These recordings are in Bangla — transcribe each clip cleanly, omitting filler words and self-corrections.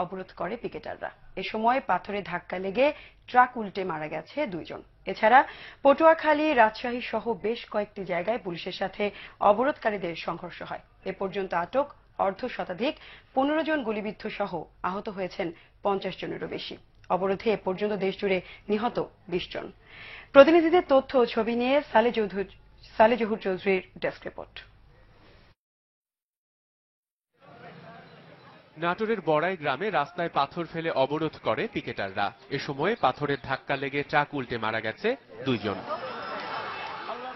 অবরোধ করে পিকেটাররা। এ সময় পাথরে ধাক্কা লেগে ট্রাক উল্টে মারা গেছে 2 জন। এছাড়া পটুয়াখালী, রাজশাহী সহ বেশ কয়েকটি জায়গায় পুলিশের সাথে অবরোধকারীদের সংঘর্ষ হয়। এ পর্যন্ত আটক অর্ধশতাধিক, 15 জন গুলিবিদ্ধ সহ আহত হয়েছেন 50 জনেরও বেশি। অবরোধে এ পর্যন্ত দেশজুড়ে নিহত 20 জন। প্রতিনিধিদের তথ্য ও ছবি নিয়ে সালে জহুর চৌধুরীর ডেস্ক রিপোর্ট। নাটোরের বড়াই গ্রামে রাস্তায় পাথর ফেলে অবরোধ করে পিকেটাররা। এ সময় পাথরের ধাক্কা লেগে ট্রাক উল্টে মারা গেছে 2 জন।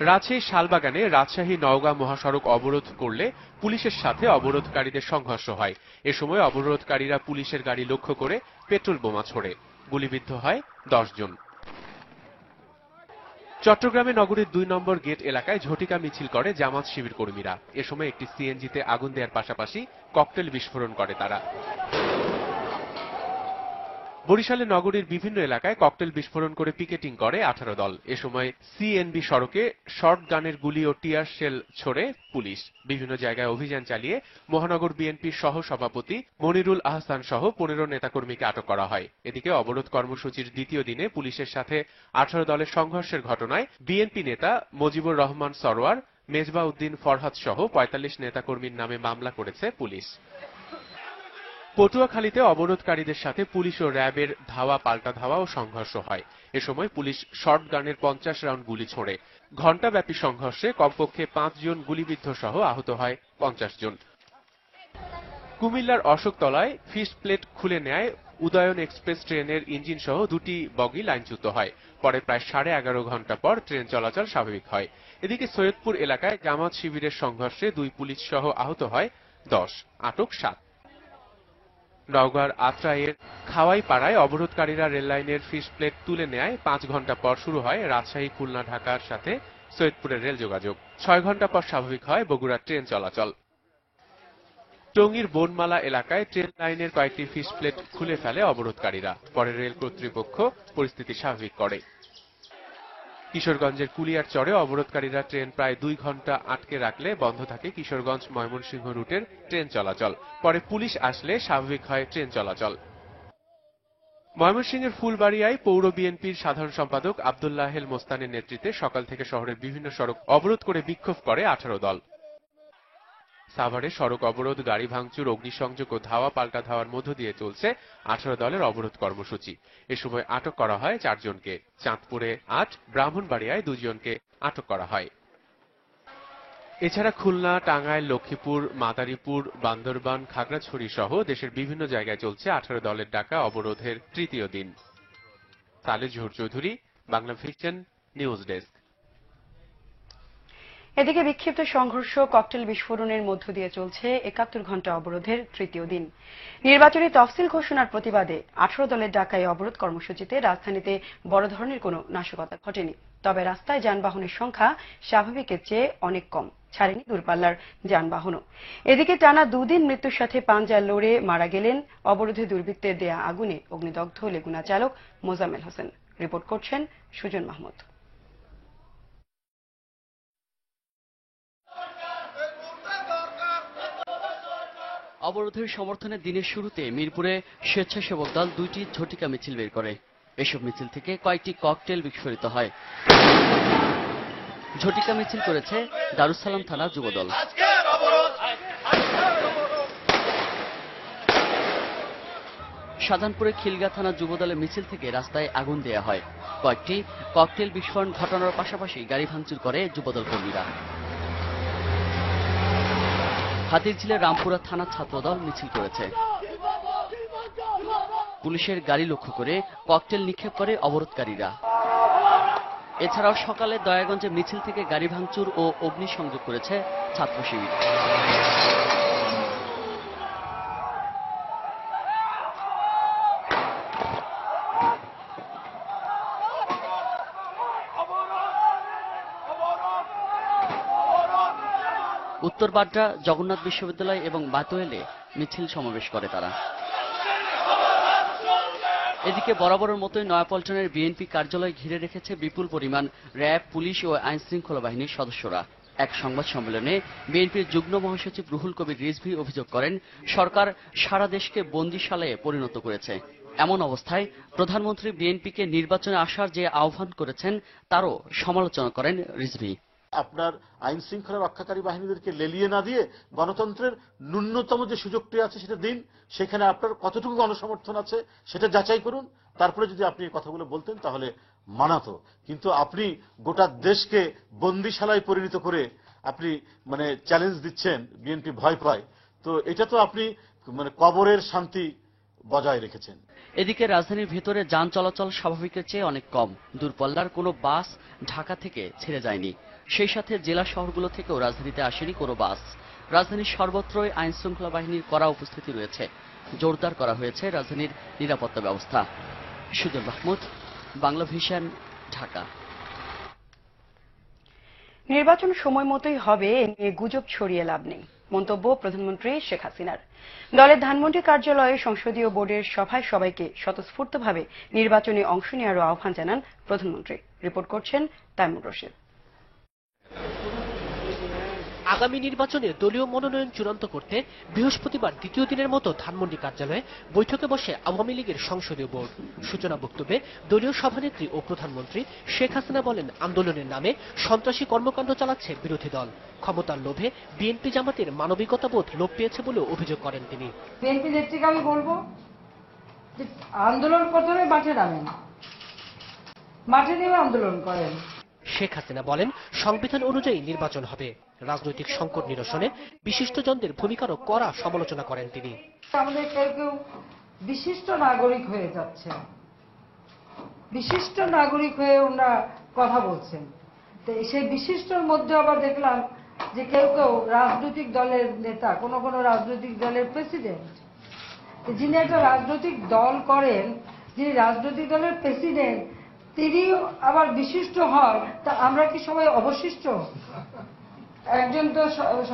রাজশাহী শালবাগানে রাজশাহী নওগাঁ মহাসড়ক অবরোধ করলে পুলিশের সাথে অবরোধকারীদের সংঘর্ষ হয়। এ সময় অবরোধকারীরা পুলিশের গাড়ি লক্ষ্য করে পেট্রোল বোমা ছোড়ে। গুলিবিদ্ধ হয় 10 জন। চট্টগ্রামে নগরীর 2 নম্বর গেট এলাকায় ঝটিকা মিছিল করে জামাত শিবির কর্মীরা। এ সময় একটি সিএনজিতে আগুন দেওয়ার পাশাপাশি ককটেল বিস্ফোরণ করে তারা। বরিশালে নগরীর বিভিন্ন এলাকায় ককটেল বিস্ফোরণ করে পিকেটিং করে 18 দল। এ সময় সিএনবি সড়কে শর্ট গানের গুলি ও টিয়ার শেল ছোড়ে পুলিশ। বিভিন্ন জায়গায় অভিযান চালিয়ে মহানগর বিএনপির সহ সভাপতি মনিরুল আহসান সহ 15 নেতাকর্মীকে আটক করা হয়। এদিকে অবরোধ কর্মসূচির দ্বিতীয় দিনে পুলিশের সাথে 18 দলের সংঘর্ষের ঘটনায় বিএনপি নেতা মজিবুর রহমান সরোয়ার, মেজবা উদ্দিন ফরহাদ সহ 45 নেতাকর্মীর নামে মামলা করেছে পুলিশ। পটুয়াখালীতে অবরোধকারীদের সাথে পুলিশ ও র্যাবের ধাওয়া পাল্টা ধাওয়া ও সংঘর্ষ হয়। এ সময় পুলিশ শর্ট গানের 50 রাউন্ড গুলি ছোড়ে। ঘণ্টাব্যাপী সংঘর্ষে কমপক্ষে 5 জন গুলিবিদ্ধ সহ আহত হয় 50 জন। কুমিল্লার অশোকতলায় ফিশ প্লেট খুলে নেয় উদয়ন এক্সপ্রেস ট্রেনের ইঞ্জিন সহ 2টি বগি লাইনচ্যুত হয়। পরে প্রায় 11.5 ঘণ্টা পর ট্রেন চলাচল স্বাভাবিক হয়। এদিকে সৈয়দপুর এলাকায় জামাত শিবিরের সংঘর্ষে 2 পুলিশ সহ আহত হয় 10, আটক 7। নওগাঁর আত্রাইয়ের খাওয়াই পাড়ায় অবরোধকারীরা রেললাইনের ফিশ প্লেট তুলে নেয় 5 ঘণ্টা পর শুরু হয় রাজশাহী, খুলনা, ঢাকার সাথে সৈয়দপুরের রেল যোগাযোগ। 6 ঘণ্টা পর স্বাভাবিক হয় বগুড়ার ট্রেন চলাচল। টঙ্গীর বনমালা এলাকায় ট্রেন লাইনের কয়েকটি ফিশ প্লেট খুলে ফেলে অবরোধকারীরা। পরে রেল কর্তৃপক্ষ পরিস্থিতি স্বাভাবিক করে। কিশোরগঞ্জের কুলিয়ারচরে অবরোধকারীরা ট্রেন প্রায় 2 ঘণ্টা আটকে রাখলে বন্ধ থাকে কিশোরগঞ্জ ময়মনসিংহ রুটের ট্রেন চলাচল। পরে পুলিশ আসলে স্বাভাবিক হয় ট্রেন চলাচল। ময়মনসিংহের ফুলবাড়িয়ায় পৌর বিএনপির সাধারণ সম্পাদক আব্দুল্লাহেল মোস্তানের নেতৃত্বে সকাল থেকে শহরের বিভিন্ন সড়ক অবরোধ করে বিক্ষোভ করে 18 দল। সাভারে সড়ক অবরোধ, গাড়ি ভাঙচুর, অগ্নিসংযোগ ও ধাওয়া পাল্টা ধাওয়ার মধ্য দিয়ে চলছে 18 দলের অবরোধ কর্মসূচি। এ সময় আটক করা হয় 4 জনকে। চাঁদপুরে 8, ব্রাহ্মণবাড়িয়ায় 2 জনকে আটক করা হয়। এছাড়া খুলনা, টাঙ্গাইল, লক্ষ্মীপুর, মাদারীপুর, বান্দরবান, খাগড়াছড়ি সহ দেশের বিভিন্ন জায়গায় চলছে 18 দলের ডাকা অবরোধের তৃতীয় দিন। সালে Zahur Chowdhury, Bangla vision news desk. এদিকে বিক্ষিপ্ত সংঘর্ষ, ককটেল বিস্ফোরণের মধ্য দিয়ে চলছে 71 ঘণ্টা অবরোধের তৃতীয় দিন। নির্বাচনী তফসিল ঘোষণার প্রতিবাদে 18 দলের ডাকা এই অবরোধ কর্মসূচিতে রাজধানীতে বড় ধরনের কোনো নাশকতা ঘটেনি। তবে রাস্তায় যানবাহনের সংখ্যা স্বাভাবিকের চেয়ে অনেক কম, ছাড়েনি দূরপাল্লার যানবাহনও। এদিকে টানা 2 দিন মৃত্যুর সাথে পাঞ্জা লড়ে মারা গেলেন অবরোধে দুর্বৃত্তের দেয়া আগুনে অগ্নিদগ্ধ লেগুনা চালক মোজাম্মেল হোসেন। রিপোর্ট করছেন সুজন মাহমুদ। অবরোধের সমর্থনে দিনের শুরুতে মিরপুরে স্বেচ্ছাসেবক দল 2টি ঝটিকা মিছিল বের করে। এসব মিছিল থেকে কয়েকটি ককটেল বিস্ফোরিত হয়। ঝটিকা মিছিল করেছে দারুসালাম থানা যুবদল। শাহজাহানপুরে খিলগা থানা যুবদলের মিছিল থেকে রাস্তায় আগুন দেয়া হয়। কয়েকটি ককটেল বিস্ফোরণ ঘটানোর পাশাপাশি গাড়ি ভাঙচুর করে যুবদল কর্মীরা। হাতিরঝিলের রামপুরা থানা ছাত্রদল মিছিল করেছে। পুলিশের গাড়ি লক্ষ্য করে ককটেল নিক্ষেপ করে অবরোধকারীরা। এছাড়াও সকালে দয়াগঞ্জে মিছিল থেকে গাড়ি ভাঙচুর ও অগ্নিসংযোগ করেছে ছাত্র শিবির। উত্তর বাড্ডা, জগন্নাথ বিশ্ববিদ্যালয় এবং বাতোয়েলে মিছিল সমাবেশ করে তারা। এদিকে বরাবরের মতোই নয়াপল্টনের বিএনপি কার্যালয় ঘিরে রেখেছে বিপুল পরিমাণ র্যাব, পুলিশ ও আইন শৃঙ্খলা বাহিনীর সদস্যরা। এক সংবাদ সম্মেলনে বিএনপির যুগ্ম মহাসচিব রুহুল কবির রিজভী অভিযোগ করেন, সরকার সারা দেশকে বন্দিশালায় পরিণত করেছে। এমন অবস্থায় প্রধানমন্ত্রী বিএনপিকে নির্বাচনে আসার যে আহ্বান করেছেন তারও সমালোচনা করেন রিজভী। আপনার আইন শৃঙ্খলা রক্ষাকারী বাহিনীদেরকে লেলিয়ে না দিয়ে গণতন্ত্রের ন্যূনতম যে সুযোগটি আছে সেটা দিন, সেখানে আপনার কতটুকু গণসমর্থন আছে সেটা যাচাই করুন, তারপরে যদি আপনি এই কথাগুলো বলতেন তাহলে মানাতো। কিন্তু আপনি গোটা দেশকে বন্দিশালায় পরিণত করে আপনি চ্যালেঞ্জ দিচ্ছেন, বিএনপি ভয় পায়, তো এটা তো আপনি কবরের শান্তি বজায় রেখেছেন। এদিকে রাজধানীর ভেতরে যান চলাচল স্বাভাবিকের চেয়ে অনেক কম। দূরপাল্লার কোনো বাস ঢাকা থেকে ছেড়ে যায়নি। সেই সাথে জেলা শহরগুলো থেকেও রাজধানীতে আসেনি কোনো বাস। রাজধানীর সর্বত্রই আইন শৃঙ্খলা বাহিনীর কড়া উপস্থিতি রয়েছে। জোরদার করা হয়েছে রাজধানীর নিরাপত্তা ব্যবস্থা। সুজন মাহমুদ, বাংলা ভিশন, ঢাকা। নির্বাচন সময় মতোই হবে এ নিয়ে গুজব ছড়িয়ে লাভ নেই, মন্তব্য প্রধানমন্ত্রী শেখ হাসিনার। দলের ধানমন্ডি কার্যালয়ে সংসদীয় বোর্ডের সভায় সবাইকে স্বতঃস্ফূর্তভাবে নির্বাচনে অংশ নেওয়ারও আহ্বান জানান প্রধানমন্ত্রী। রিপোর্ট করছেন তাইমুর রশিদ। আগামী নির্বাচনে দলীয় মনোনয়ন চূড়ান্ত করতে বৃহস্পতিবার দ্বিতীয় দিনের মতো ধানমন্ডি কার্যালয়ে বৈঠকে বসে আওয়ামী লীগের সংসদীয় বোর্ড। সূচনা বক্তব্যে দলীয় সভানেত্রী ও প্রধানমন্ত্রী শেখ হাসিনা বলেন, আন্দোলনের নামে সন্ত্রাসী কর্মকাণ্ড চালাচ্ছে বিরোধী দল। ক্ষমতার লোভে বিএনপি জামাতের মানবিকতাবোধ লোপ পেয়েছে বলেও অভিযোগ করেন তিনি। বিএনপি নেত্রীকে আমি বলবো যে আন্দোলন প্রথমে মাঠে নামেন, মাঠে নেমে আন্দোলন করেন। শেখ হাসিনা বলেন, সংবিধান অনুযায়ী নির্বাচন হবে। রাজনৈতিক সংকট নিরসনে বিশিষ্টজনদের ভূমিকারও কড়া সমালোচনা করেন তিনি। আমাদের কেউ কেউ বিশিষ্ট নাগরিক হয়ে যাচ্ছে, বিশিষ্ট নাগরিক হয়ে ওনারা কথা বলছেন। তো সেই বিশিষ্টর মধ্যে আবার দেখলাম যে কেউ কেউ রাজনৈতিক দলের নেতা, কোন কোন রাজনৈতিক দলের প্রেসিডেন্ট, যিনি একটা রাজনৈতিক দল করেন, যিনি রাজনৈতিক দলের প্রেসিডেন্ট, তিনি আবার বিশিষ্ট হন। তা আমরা কি সবাই অবশিষ্ট? একজন তো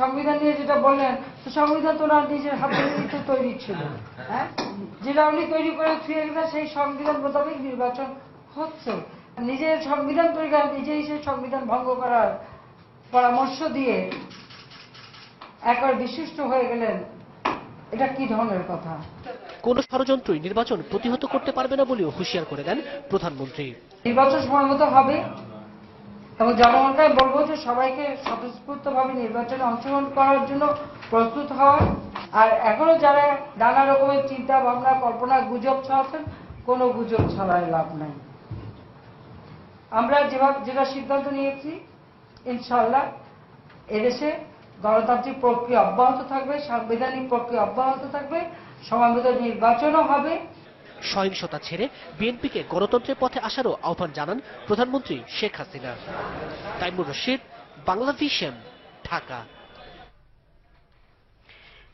সংবিধান নিয়ে যেটা বললেন, তো সংবিধান তো ওনার নিজের হাতে তো তৈরি ছিল, হ্যাঁ, যেটা উনি তৈরি করে ছুঁয়ে গেছে, সেই সংবিধান মোতাবেক নির্বাচন হচ্ছে। নিজের সংবিধান তৈরি করে নিজেই সেই সংবিধান ভঙ্গ করার পরামর্শ দিয়ে একবার বিশিষ্ট হয়ে গেলেন, এটা কি ধরনের কথা? কোন ষড়যন্ত্রই নির্বাচন প্রতিহত করতে পারবে না বলেও হুঁশিয়ার করে দেন প্রধানমন্ত্রী। নির্বাচন সময় মতো হবে এবং জনগণকে বলবো যে সবাইকে স্বতঃস্ফূর্তভাবে নির্বাচনে অংশগ্রহণ করার জন্য প্রস্তুত হওয়া। আর এখনো যারা নানা রকমের চিন্তা ভাবনা, কল্পনা, গুজব ছড়াচ্ছেন, কোনো গুজব ছড়ায় লাভ নাই। আমরা যেটা সিদ্ধান্ত নিয়েছি, ইনশাআল্লাহ এদেশে গণতান্ত্রিক প্রক্রিয়া অব্যাহত থাকবে, সাংবিধানিক প্রক্রিয়া অব্যাহত থাকবে, সময়মত নির্বাচনও হবে। সহিংসতা ছেড়ে বিএনপিকে গণতন্ত্রের পথে আসারও আহ্বান জানান প্রধানমন্ত্রী শেখ হাসিনা। তাইমুর রশিদ, বাংলা ভিশন, ঢাকা।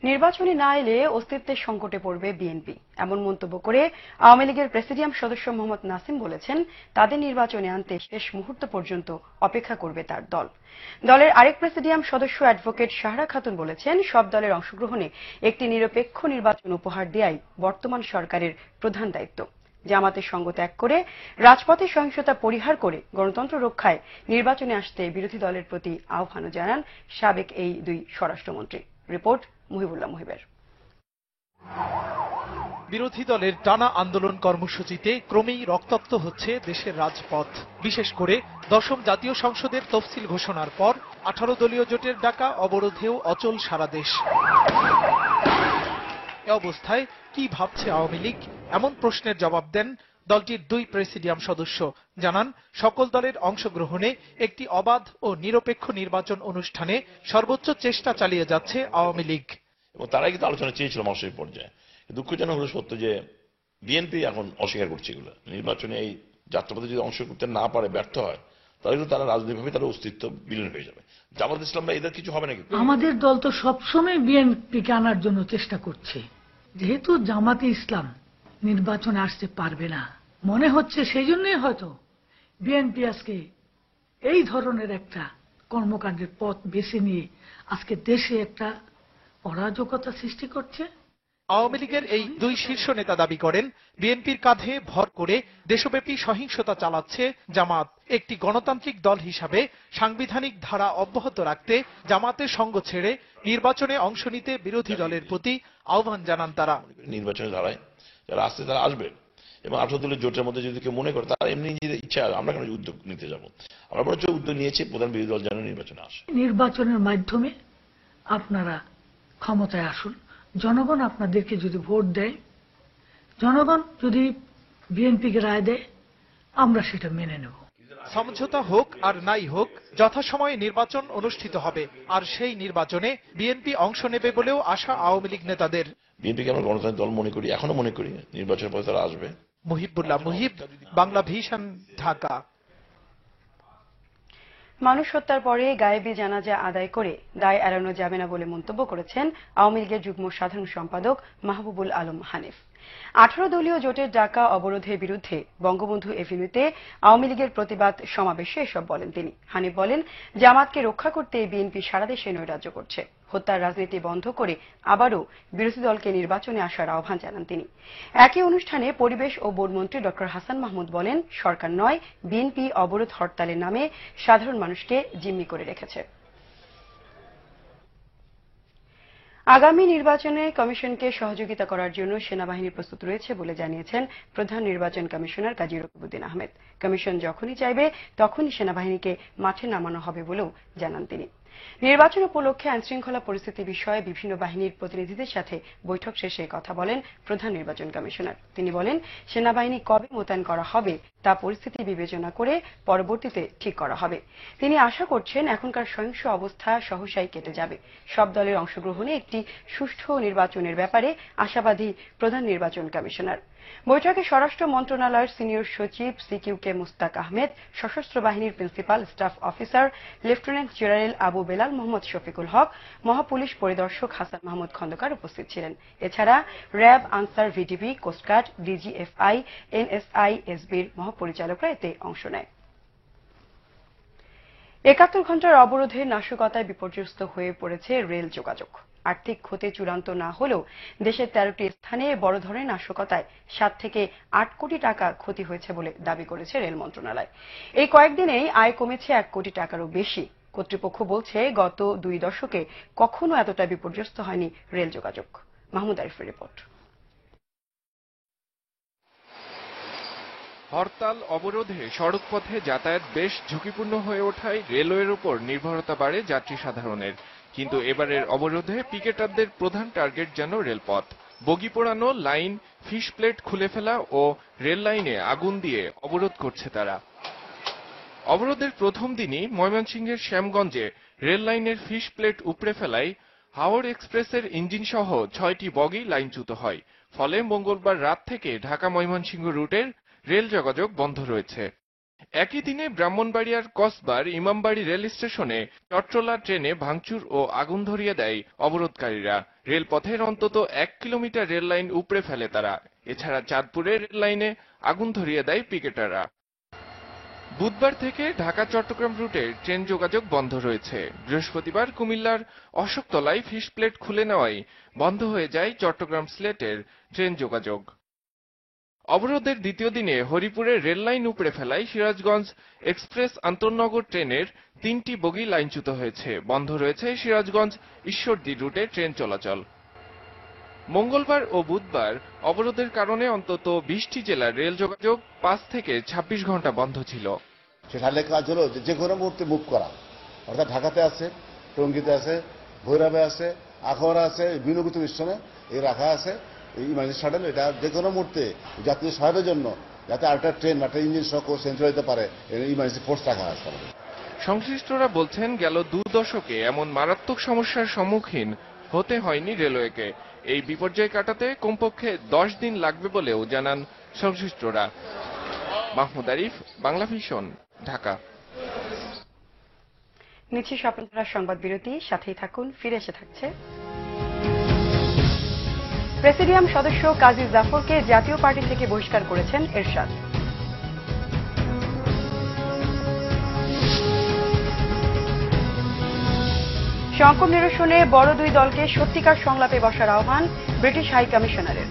নির্বাচনে না এলে অস্তিত্বের সংকটে পড়বে বিএনপি, এমন মন্তব্য করে আওয়ামী লীগের প্রেসিডিয়াম সদস্য মোহাম্মদ নাসিম বলেছেন, তাদের নির্বাচনে আনতে শেষ মুহূর্ত পর্যন্ত অপেক্ষা করবে তার দল। দলের আরেক প্রেসিডিয়াম সদস্য অ্যাডভোকেট সাহারা খাতুন বলেছেন, সব দলের অংশগ্রহণে একটি নিরপেক্ষ নির্বাচন উপহার দেয়াই বর্তমান সরকারের প্রধান দায়িত্ব। জামাতের সঙ্গ ত্যাগ করে রাজপথে সহিংসতা পরিহার করে গণতন্ত্র রক্ষায় নির্বাচনে আসতে বিরোধী দলের প্রতি আহ্বানও জানান সাবেক এই দুই স্বরাষ্ট্রমন্ত্রী। রিপোর্ট মুহিবুল্লাহ মুহিবের। বিরোধী দলের টানা আন্দোলন কর্মসূচিতে ক্রমেই রক্তাক্ত হচ্ছে দেশের রাজপথ। বিশেষ করে দশম জাতীয় সংসদের তফসিল ঘোষণার পর 18 দলীয় জোটের ডাকা অবরোধেও অচল সারা দেশ। এ অবস্থায় কি ভাবছে আওয়ামী লীগ, এমন প্রশ্নের জবাব দেন দলটির দুই প্রেসিডিয়াম সদস্য। জানান, সকল দলের অংশগ্রহণে একটি অবাধ ও নিরপেক্ষ নির্বাচন অনুষ্ঠানে সর্বোচ্চ চেষ্টা চালিয়ে যাচ্ছে আওয়ামী লীগ। এবং তারাই কিন্তু আলোচনা চেয়েছিল মাসের পর্যায়ে। দুঃখজনক হলো সত্য যে বিএনপি এখন অস্বীকার করছে এগুলো। নির্বাচনে এই যাত্রাপথে যদি অংশ করতে না পারে, ব্যর্থ হয়, তাহলে কিন্তু তারা রাজনৈতিকভাবে তাদের অস্তিত্ব বিলীন হয়ে যাবে। জামাত ইসলাম বা এদের কিছু হবে নাকি? আমাদের দল তো সবসময় বিএনপিকে আনার জন্য চেষ্টা করছে। যেহেতু জামাতে ইসলাম নির্বাচনে আসতে পারবে না মনে হচ্ছে, সেই জন্যই হয়তো বিএনপি আজকে এই ধরনের একটা কর্মকাণ্ডের পথ বেছে নিয়ে আজকে দেশে একটা অরাজকতা সৃষ্টি করছে আওয়ামী লীগের এই দুই শীর্ষ নেতা দাবি করেন, বিএনপির কাঁধে ভর করে দেশব্যাপী সহিংসতা চালাচ্ছে জামাত। একটি গণতান্ত্রিক দল হিসাবে সাংবিধানিক ধারা অব্যাহত রাখতে জামাতের সঙ্গ ছেড়ে নির্বাচনে অংশ নিতে বিরোধী দলের প্রতি আহ্বান জানান তারা। নির্বাচনের ধারায় যারা আসছে তারা আসবে, এবং 18 দলের জোটের মধ্যে যদি কেউ মনে করে তারা এমনি নিজেদের ইচ্ছা, আমরা কেন উদ্যোগ নিতে যাব? আমরা বরঞ্চ উদ্যোগ নিয়েছি প্রধান বিরোধী দল যেন নির্বাচনে আসে। নির্বাচনের মাধ্যমে আপনারা ক্ষমতায় আসুন, জনগণ আপনাদেরকে যদি ভোট দেয়, জনগণ যদি বিএনপিকে রায় দেয়, আমরা সেটা মেনে নেব। সমঝোতা হোক আর নাই হোক, যথাসময়ে নির্বাচন অনুষ্ঠিত হবে, আর সেই নির্বাচনে বিএনপি অংশ নেবে বলেও আশা আওয়ামী লীগ নেতাদের। বিএনপিকে আমরা গণতান্ত্রিক দল মনে করি, এখনো মনে করি। নির্বাচনের পরে তারা আসবে। মুহিবুল্লাহ মুহিব, বাংলা ভিশন, ঢাকা। মানুষ হত্যার পরে গায়েবী জানাজা আদায় করে দায় এড়ানো যাবে না বলে মন্তব্য করেছেন আওয়ামী লীগের যুগ্ম সাধারণ সম্পাদক মাহবুবুল আলম হানিফ। 18 দলীয় জোটের ডাকা অবরোধের বিরুদ্ধে বঙ্গবন্ধু এভিনিউতে আওয়ামী লীগের প্রতিবাদ সমাবেশে এসব বলেন তিনি। হানিফ বলেন, জামাতকে রক্ষা করতে বিএনপি সারা দেশে নৈরাজ্য করছে। হত্যার রাজনীতি বন্ধ করে আবারও বিরোধী দলকে নির্বাচনে আসার আহ্বান জানান তিনি। একই অনুষ্ঠানে পরিবেশ ও বনমন্ত্রী ড হাসান মাহমুদ বলেন, সরকার নয়, বিএনপি অবরোধ হরতালের নামে সাধারণ মানুষকে জিম্মি করে রেখেছে। আগামী নির্বাচনে কমিশনকে সহযোগিতা করার জন্য সেনাবাহিনী প্রস্তুত রয়েছে বলে জানিয়েছেন প্রধান নির্বাচন কমিশনার কাজী রকিবউদ্দিন আহমেদ। কমিশন যখনই চাইবে তখনই সেনাবাহিনীকে মাঠে নামানো হবে বলেও জানান তিনি। নির্বাচন উপলক্ষে আইনশৃঙ্খলা পরিস্থিতি বিষয়ে বিভিন্ন বাহিনীর প্রতিনিধিদের সাথে বৈঠক শেষে কথা বলেন প্রধান নির্বাচন কমিশনার। তিনি বলেন, সেনাবাহিনী কবে মোতায়েন করা হবে তা পরিস্থিতি বিবেচনা করে পরবর্তীতে ঠিক করা হবে। তিনি আশা করছেন এখনকার সহিংস অবস্থা সহসাই কেটে যাবে। সব দলের অংশগ্রহণে একটি সুষ্ঠু নির্বাচনের ব্যাপারে আশাবাদী প্রধান নির্বাচন কমিশনার। বৈঠকে স্বরাষ্ট্র মন্ত্রণালয়ের সিনিয়র সচিব সিকিউকে মুস্তাক আহমেদ, সশস্ত্র বাহিনীর principal staff officer lieutenant general Abu Belal Mohammad Shafiqul Haque, মহাপুলিশ পরিদর্শক হাসান মাহমুদ খন্দকার উপস্থিত ছিলেন। এছাড়া RAB, Ansar, VDP, coastguard, DGFI, NSI, এসবির মহাপরিচালকরা এতে অংশ নেয়। ৭১ ঘণ্টার অবরোধে নাশকতায় বিপর্যস্ত হয়ে পড়েছে রেল যোগাযোগ। আর্থিক ক্ষতি চূড়ান্ত না হলেও দেশের 13টি স্থানে বড় ধরনের নাশকতায় 7 থেকে 8 কোটি টাকা ক্ষতি হয়েছে বলে দাবি করেছে রেল মন্ত্রণালয়। এই কয়েকদিনেই আয় কমেছে 1 কোটি টাকারও বেশি। কর্তৃপক্ষ বলছে, গত 2 দশকে কখনো এতটা বিপর্যস্ত হয়নি রেল যোগাযোগ। মাহমুদ আরিফের রিপোর্ট। হরতাল অবরোধে সড়কপথে যাতায়াত বেশ ঝুঁকিপূর্ণ হয়ে ওঠায় রেলওয়ের উপর নির্ভরতা বাড়ে যাত্রী সাধারণের। কিন্তু এবারের অবরোধে পিকেটারদের প্রধান টার্গেট যেন রেলপথ। বগি পোড়ানো, লাইন, ফিশ প্লেট খুলে ফেলা ও রেল লাইনে আগুন দিয়ে অবরোধ করছে তারা। অবরোধের প্রথম দিনই ময়মনসিংহের শ্যামগঞ্জে রেল লাইনের ফিশ প্লেট উপড়ে ফেলায় হাওড় এক্সপ্রেসের ইঞ্জিন সহ 6টি বগি লাইনচ্যুত হয়। ফলে মঙ্গলবার রাত থেকে ঢাকা ময়মনসিংহ রুটের রেল যোগাযোগ বন্ধ রয়েছে। একই দিনে ব্রাহ্মণবাড়িয়ার কসবার ইমামবাড়ি রেল স্টেশনে চট্টলা ট্রেনে ভাঙচুর ও আগুন ধরিয়ে দেয় অবরোধকারীরা। রেলপথের অন্তত 1 কিলোমিটার রেল লাইন উপড়ে ফেলে তারা। এছাড়া চাঁদপুরের রেল লাইনে আগুন ধরিয়ে দেয় পিকেটাররা। বুধবার থেকে ঢাকা চট্টগ্রাম রুটে ট্রেন যোগাযোগ বন্ধ রয়েছে। বৃহস্পতিবার কুমিল্লার অশোকতলায় ফিশ প্লেট খুলে নেওয়ায় বন্ধ হয়ে যায় চট্টগ্রাম সিলেটের ট্রেন যোগাযোগ। অবরোধের দ্বিতীয় দিনে হরিপুরে রেল লাইন উপড়ে ফেলায় সিরাজগঞ্জ এক্সপ্রেস আন্তনগর ট্রেনের 3টি বগি লাইনচ্যুত হয়েছে। বন্ধ রয়েছে সিরাজগঞ্জ ঈশ্বরদী রুটে ট্রেন চলাচল। মঙ্গলবার ও বুধবার অবরোধের কারণে অন্তত 20টি জেলার রেল যোগাযোগ 5 থেকে 26 ঘন্টা বন্ধ ছিল। সেখানে কাজ হলো যে কোনো মুহূর্তে মুভ করা, অর্থাৎ ঢাকাতে আছে, টঙ্গীতে আছে, ভৈরবে আছে, আখাউড়া আছে, বিনুগুত স্টেশনে এই রাখা আছে ইমার্জেন্সি শাটল। এটা যে কোনো মুহূর্তে যাত্রী সহায়তার জন্য যাতে আরেকটা ট্রেন একটা ইঞ্জিন সহ সেন্টার হতে পারে ইমার্জেন্সি ফোর্স রাখা আছে। সংশ্লিষ্টরা বলছেন, গেল 2 দশকে এমন মারাত্মক সমস্যার সম্মুখীন হতে হয়নি রেলওয়েকে। এই বিপর্যয় কাটাতে কমপক্ষে 10 দিন লাগবে বলেও জানান সংশ্লিষ্টরা। মাহমুদ আরিফ, বাংলা ভিশন, ঢাকা। নিচ্ছি স্বপ্নধারা সংবাদ বিরতি, সাথেই থাকুন। ফিরে এসে থাকছে। প্রেসিডিয়াম সদস্য কাজী জাফরকে জাতীয় পার্টি থেকে বহিষ্কার করেছেন এরশাদ। সংকট নিরসনে বড় দুই দলকে সত্যিকার সংলাপে বসার আহ্বান ব্রিটিশ হাই কমিশনারের।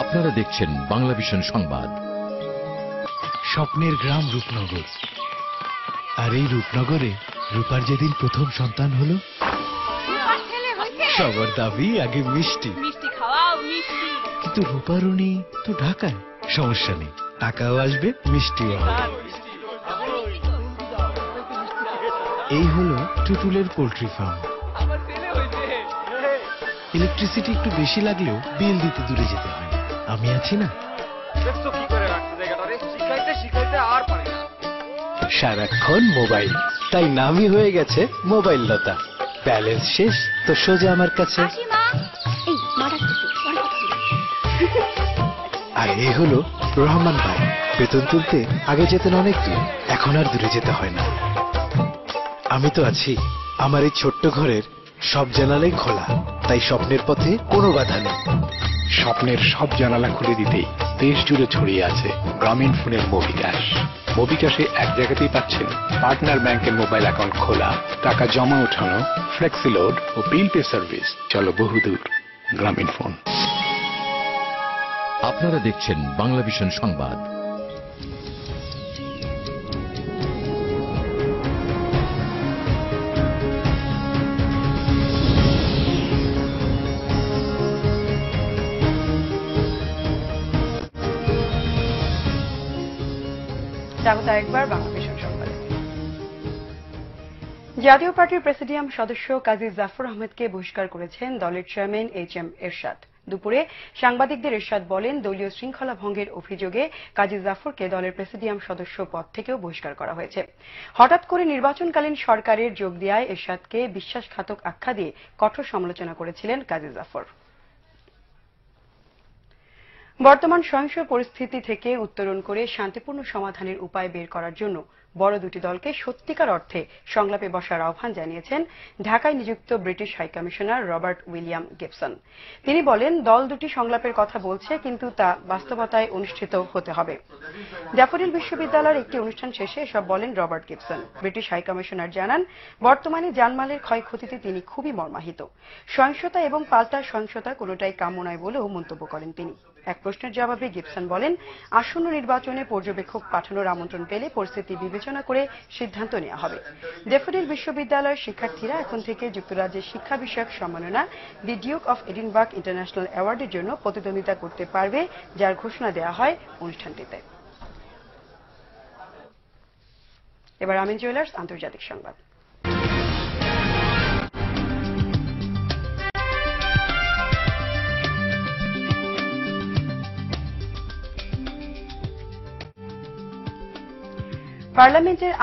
আপনারা দেখছেন বাংলাভিশন সংবাদ। স্বপ্নের গ্রাম রূপনগর, আর এই রূপনগরে রূপার যেদিন প্রথম সন্তান হলো, সবার দাবি আগে মিষ্টি খাওয়াও, মিষ্টি। কিন্তু রূপার উনি তো ঢাকায়, সমস্যা নেই, টাকাও আসবে, মিষ্টিও হবে। এই হলো টুটুলের পোল্ট্রি ফার্ম। ইলেকট্রিসিটি একটু বেশি লাগলেও বিল দিতে দূরে যেতে হয় না, আমি আছি না। সারাক্ষণ মোবাইল, তাই নামই হয়ে গেছে মোবাইল লতা। ব্যালেন্স শেষ তো সোজা আমার কাছে। আর এ হলো রহমান ভাই, বেতন তুলতে আগে যেতেন অনেক দূর, এখন আর দূরে যেতে হয় না। আমি তো আছি, আমার এই ছোট্ট ঘরের সব জানালাই খোলা, তাই স্বপ্নের পথে কোনো বাধা নেই। স্বপ্নের সব জানালা খুলে দিতেই দেশ জুড়ে ছড়িয়ে আছে গ্রামীণ ফোনের মোবিক্যাশ। মোবিক্যাশে এক জায়গাতেই পাচ্ছেন পার্টনার ব্যাংকের মোবাইল অ্যাকাউন্ট খোলা, টাকা জমা ওঠানো, ফ্লেক্সিলোড ও বিল পে সার্ভিস। চলো বহুদূর গ্রামীণ ফোন। আপনারা দেখছেন বাংলাভিশন সংবাদ। স্বাগত একবার বাংলাভিশন সংবাদে। জাতীয় পার্টির প্রেসিডিয়াম সদস্য কাজী জাফর আহমেদকে বহিষ্কার করেছেন দলের চেয়ারম্যান এইচ.এম. এরশাদ। দুপুরে সাংবাদিকদের এরশাদ বলেন, দলীয় শৃঙ্খলা ভঙ্গের অভিযোগে কাজী জাফরকে দলের প্রেসিডিয়াম সদস্য পদ থেকেও বহিষ্কার করা হয়েছে। হঠাৎ করে নির্বাচনকালীন সরকারের যোগ দেওয়ায় এরশাদকে বিশ্বাসঘাতক আখ্যা দিয়ে কঠোর সমালোচনা করেছিলেন কাজী জাফর। বর্তমান সহিংস পরিস্থিতি থেকে উত্তরণ করে শান্তিপূর্ণ সমাধানের উপায় বের করার জন্য বড় দুটি দলকে সত্যিকার অর্থে সংলাপে বসার আহ্বান জানিয়েছেন ঢাকায় নিযুক্ত British high commissioner Robert William Gibson. তিনি বলেন, দল দুটি সংলাপের কথা বলছে, কিন্তু তা বাস্তবতায় অনুষ্ঠিত হতে হবে। ড্যাফোডিল বিশ্ববিদ্যালয়ের একটি অনুষ্ঠান শেষে এসব বলেন রবার্ট গিবসন। ব্রিটিশ হাইকমিশনার জানান, বর্তমানে জানমালের ক্ষয়ক্ষতিতে তিনি খুবই মর্মাহিত। সহিংসতা এবং পাল্টা সহিংসতা কোনোটাই কাম্য নয় বলেও মন্তব্য করেন তিনি। এক প্রশ্নের জবাবে গিবসন বলেন, আসন্ন নির্বাচনে পর্যবেক্ষক পাঠানোর আমন্ত্রণ পেলে পরিস্থিতি বিবেচনা করে সিদ্ধান্ত নেওয়া হবে। ড্যাফোডিল বিশ্ববিদ্যালয়ের শিক্ষার্থীরা এখন থেকে যুক্তরাজ্যের শিক্ষা বিষয়ক সম্মাননা দি ডিউক অফ এডিনবার্গ ইন্টারন্যাশনাল অ্যাওয়ার্ডের জন্য প্রতিদ্বন্দ্বিতা করতে পারবে, যার ঘোষণা দেওয়া হয় অনুষ্ঠানটিতে। এবার আমিন জুয়েলার্স আন্তর্জাতিক সংবাদ। পার্লামেন্টের